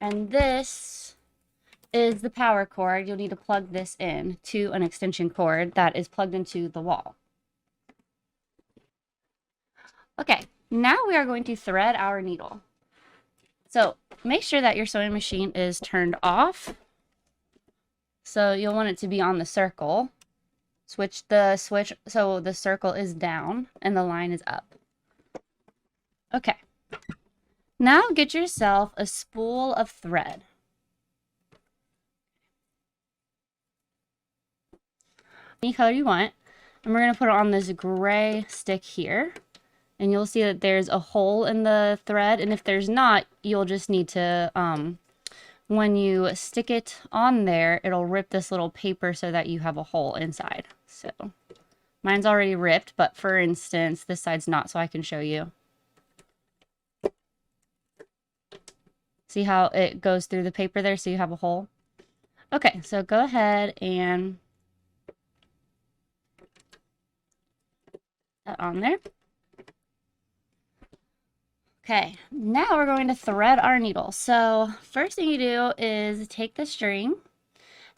And this is the power cord. You'll need to plug this in to an extension cord that is plugged into the wall. Okay, now we are going to thread our needle. So make sure that your sewing machine is turned off. So you'll want it to be on the circle. Switch so the circle is down and the line is up. Okay. Now get yourself a spool of thread. Any color you want. And we're going to put it on this gray stick here. And you'll see that there's a hole in the thread. And if there's not, you'll just need to, when you stick it on there, it'll rip this little paper so that you have a hole inside. So mine's already ripped, but for instance, this side's not, so I can show you. See how it goes through the paper there, so you have a hole? Okay, so go ahead and put that on there. Okay, now we're going to thread our needle. So first thing you do is take the string,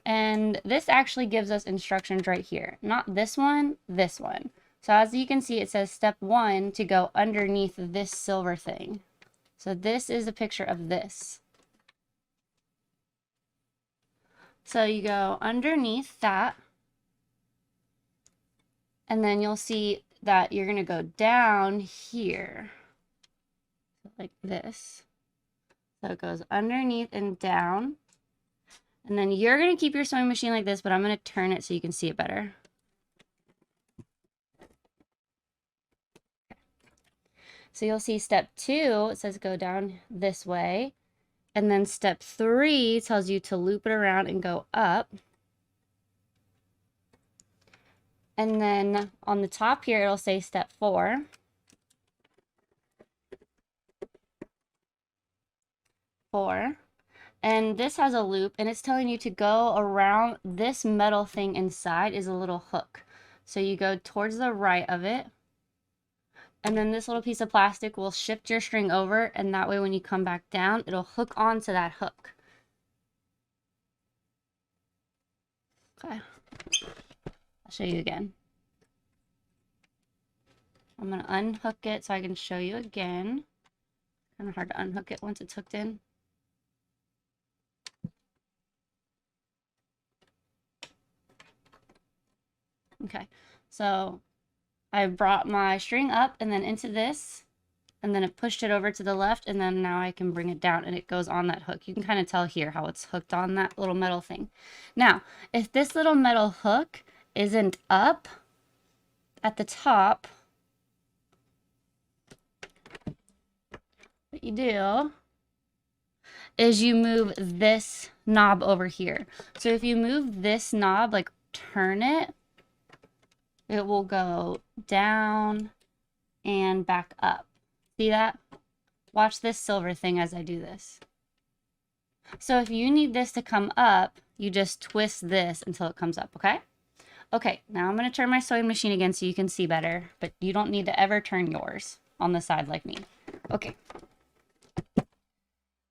and this actually gives us instructions right here. Not this one, this one. So as you can see, it says step 1 to go underneath this silver thing. So this is a picture of this. So you go underneath that, and then you'll see that you're going to go down here. Like this. So it goes underneath and down. And then you're going to keep your sewing machine like this, but I'm going to turn it so you can see it better. So you'll see step 2, it says go down this way. And then step 3 tells you to loop it around and go up. And then on the top here, it'll say step 4. And this has a loop, and it's telling you to go around this metal thing inside is a little hook. So you go towards the right of it, and then this little piece of plastic will shift your string over, and that way when you come back down, it'll hook onto that hook. Okay, I'll show you again. I'm going to unhook it so I can show you again. Kind of hard to unhook it once it's hooked in. Okay, so I brought my string up and then into this, and then it pushed it over to the left, and then now I can bring it down and it goes on that hook. You can kind of tell here how it's hooked on that little metal thing. Now, if this little metal hook isn't up at the top, what you do is you move this knob over here. So if you move this knob, like turn it, it will go down and back up. See that? Watch this silver thing as I do this. So if you need this to come up, you just twist this until it comes up, okay? Okay, now I'm going to turn my sewing machine again so you can see better, but you don't need to ever turn yours on the side like me. Okay.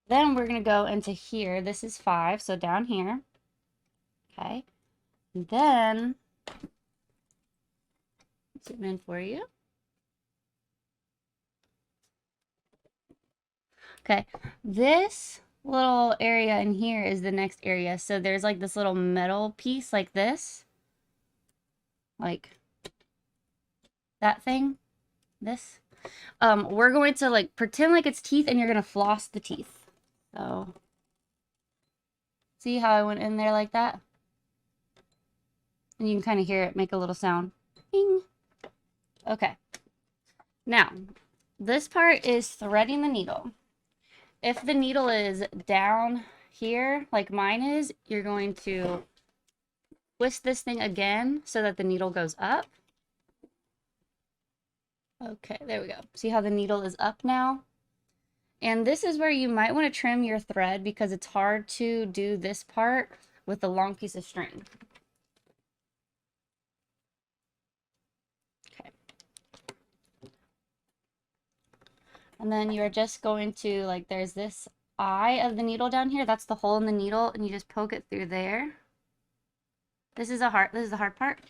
Then we're going to go into here. This is 5, so down here. Okay. And then zoom in for you. Okay, this little area in here is the next area. So there's like this little metal piece like this. Like that thing. This. We're going to like pretend like it's teeth, and you're going to floss the teeth. So see how I went in there like that? And you can kind of hear it make a little sound. Bing. Okay. Now, this part is threading the needle. If the needle is down here, like mine is, you're going to twist this thing again so that the needle goes up. Okay, there we go. See how the needle is up now? And this is where you might want to trim your thread because it's hard to do this part with a long piece of string. Okay. And then you're just going to, like, there's this eye of the needle down here, that's the hole in the needle, and you just poke it through there. This is the hard part.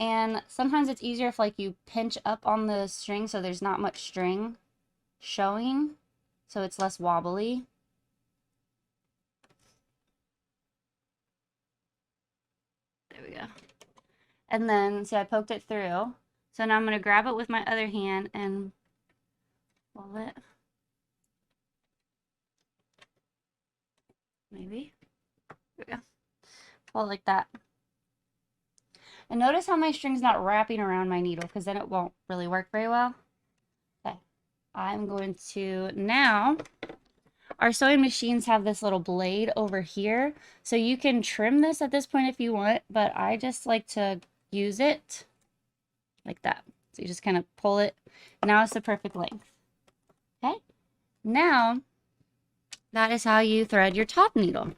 And sometimes it's easier if like you pinch up on the string so there's not much string showing, so it's less wobbly. There we go. And then, see, I poked it through. So now I'm going to grab it with my other hand and pull it. Maybe. There we go. Pull it like that. And notice how my string's not wrapping around my needle, because then it won't really work very well. Okay. I'm going to now, our sewing machines have this little blade over here. So you can trim this at this point if you want, but I just like to use it like that. So you just kind of pull it. Now it's the perfect length. Okay. Now, that is how you thread your top needle.